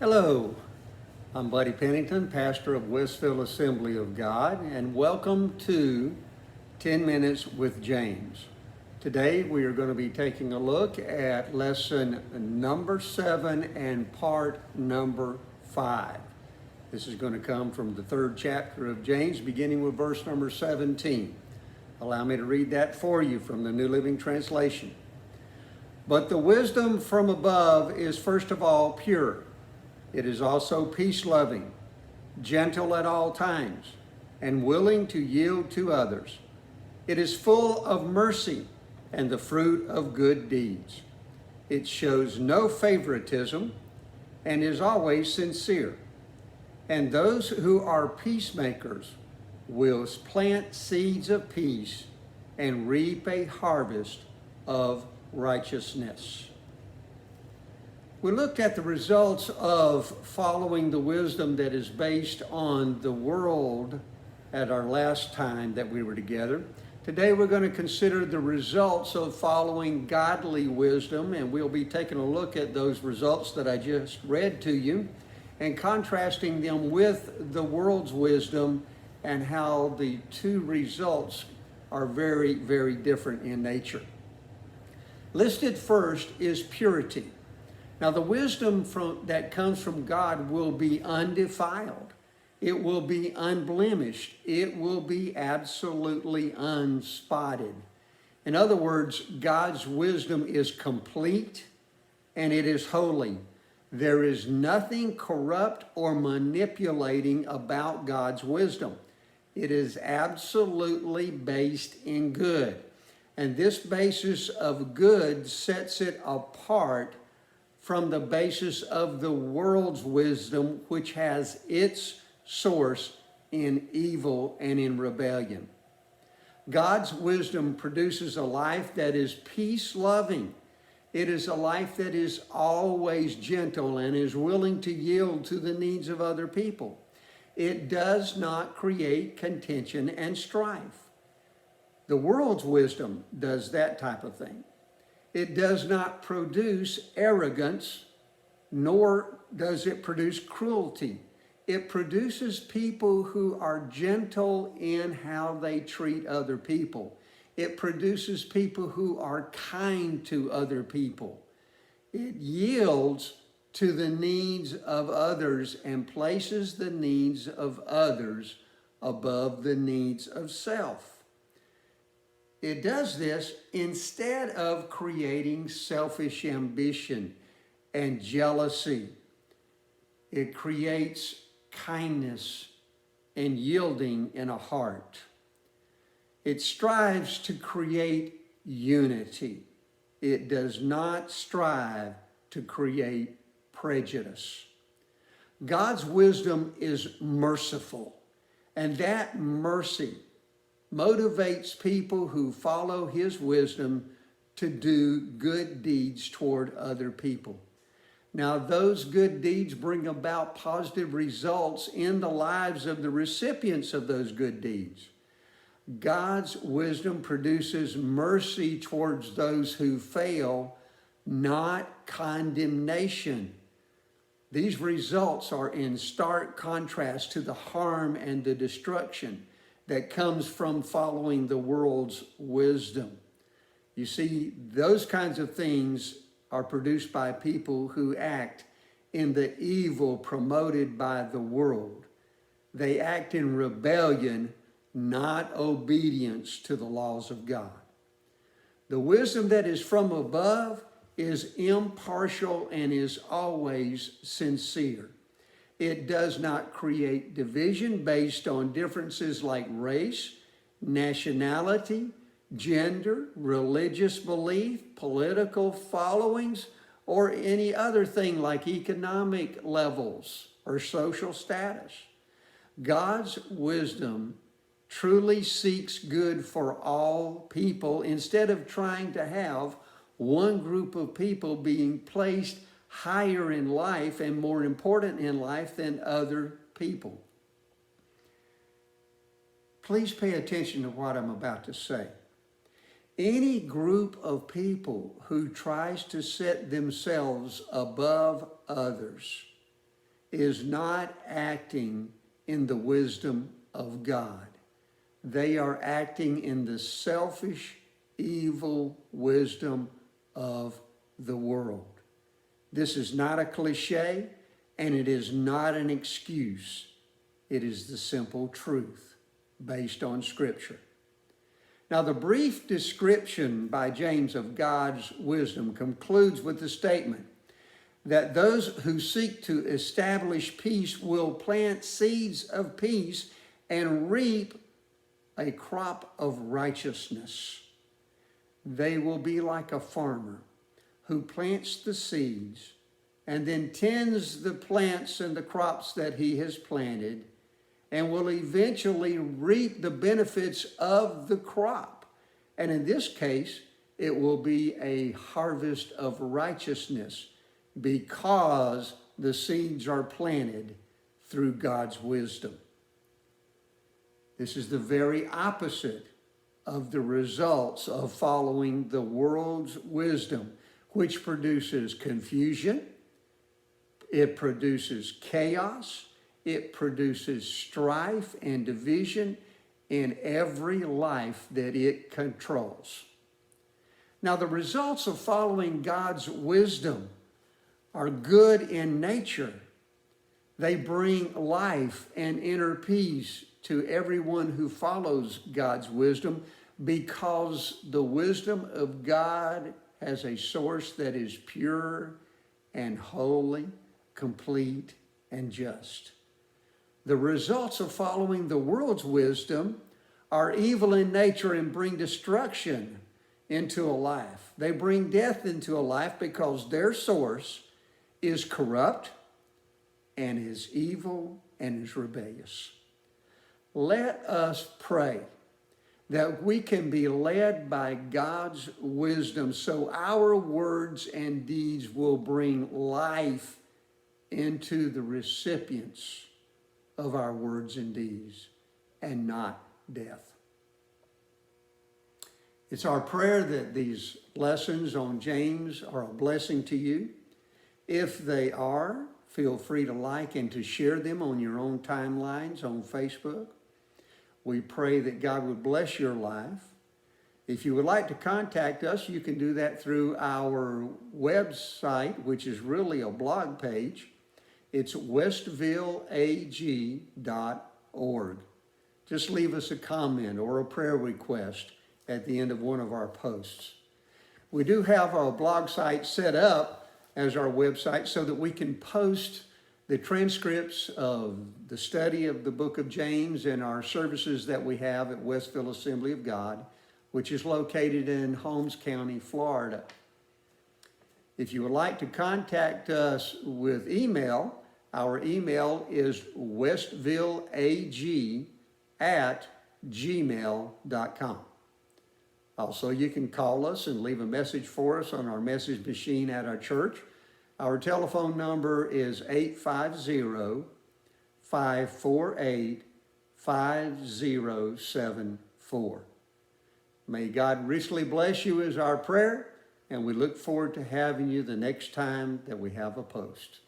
Hello, I'm Buddy Pennington, pastor of Westville Assembly of God, and welcome to 10 Minutes with James. Today we are going to be taking a look at lesson number 7 and part number 5. This is going to come from the 3rd chapter of James, beginning with verse number 17. Allow me to read that for you from the New Living Translation. But the wisdom from above is first of all pure. It is also peace-loving, gentle at all times, and willing to yield to others. It is full of mercy and the fruit of good deeds. It shows no favoritism and is always sincere. And those who are peacemakers will plant seeds of peace and reap a harvest of righteousness. We looked at the results of following the wisdom that is based on the world at our last time that we were together. Today we're going to consider the results of following godly wisdom, and we'll be taking a look at those results that I just read to you and contrasting them with the world's wisdom and how the two results are very, very different in nature. Listed first is purity. Now, the wisdom that comes from God will be undefiled. It will be unblemished. It will be absolutely unspotted. In other words, God's wisdom is complete and it is holy. There is nothing corrupt or manipulating about God's wisdom. It is absolutely based in good. And this basis of good sets it apart from the basis of the world's wisdom, which has its source in evil and in rebellion. God's wisdom produces a life that is peace-loving. It is a life that is always gentle and is willing to yield to the needs of other people. It does not create contention and strife. The world's wisdom does that type of thing. It does not produce arrogance, nor does it produce cruelty. It produces people who are gentle in how they treat other people. It produces people who are kind to other people. It yields to the needs of others and places the needs of others above the needs of self. It does this instead of creating selfish ambition and jealousy. It creates kindness and yielding in a heart. It strives to create unity. It does not strive to create prejudice. God's wisdom is merciful, and that mercy motivates people who follow his wisdom to do good deeds toward other people. Now, those good deeds bring about positive results in the lives of the recipients of those good deeds. God's wisdom produces mercy towards those who fail, not condemnation. These results are in stark contrast to the harm and the destruction that comes from following the world's wisdom. You see, those kinds of things are produced by people who act in the evil promoted by the world. They act in rebellion, not obedience to the laws of God. The wisdom that is from above is impartial and is always sincere. It does not create division based on differences like race, nationality, gender, religious belief, political followings, or any other thing like economic levels or social status. God's wisdom truly seeks good for all people instead of trying to have one group of people being placed higher in life and more important in life than other people. Please pay attention to what I'm about to say. Any group of people who tries to set themselves above others is not acting in the wisdom of God. They are acting in the selfish, evil wisdom of the world. This is not a cliche, and it is not an excuse. It is the simple truth based on Scripture. Now, the brief description by James of God's wisdom concludes with the statement that those who seek to establish peace will plant seeds of peace and reap a crop of righteousness. They will be like a farmer who plants the seeds and then tends the plants and the crops that he has planted, and will eventually reap the benefits of the crop. And in this case, it will be a harvest of righteousness because the seeds are planted through God's wisdom. This is the very opposite of the results of following the world's wisdom, which produces confusion, it produces chaos, it produces strife and division in every life that it controls. Now, the results of following God's wisdom are good in nature. They bring life and inner peace to everyone who follows God's wisdom, because the wisdom of God has a source that is pure and holy, complete and just. The results of following the world's wisdom are evil in nature and bring destruction into a life. They bring death into a life because their source is corrupt and is evil and is rebellious. Let us pray that we can be led by God's wisdom so our words and deeds will bring life into the recipients of our words and deeds, and not death. It's our prayer that these lessons on James are a blessing to you. If they are, feel free to like and to share them on your own timelines on Facebook. We pray that God would bless your life. If you would like to contact us, you can do that through our website, which is really a blog page. It's westvilleag.org. Just leave us a comment or a prayer request at the end of one of our posts. We do have our blog site set up as our website so that we can post the transcripts of the study of the book of James and our services that we have at Westville Assembly of God, which is located in Holmes County, Florida. If you would like to contact us with email, our email is westvilleag@gmail.com. Also, you can call us and leave a message for us on our message machine at our church. Our telephone number is 850-548-5074. May God richly bless you is our prayer, and we look forward to having you the next time that we have a post.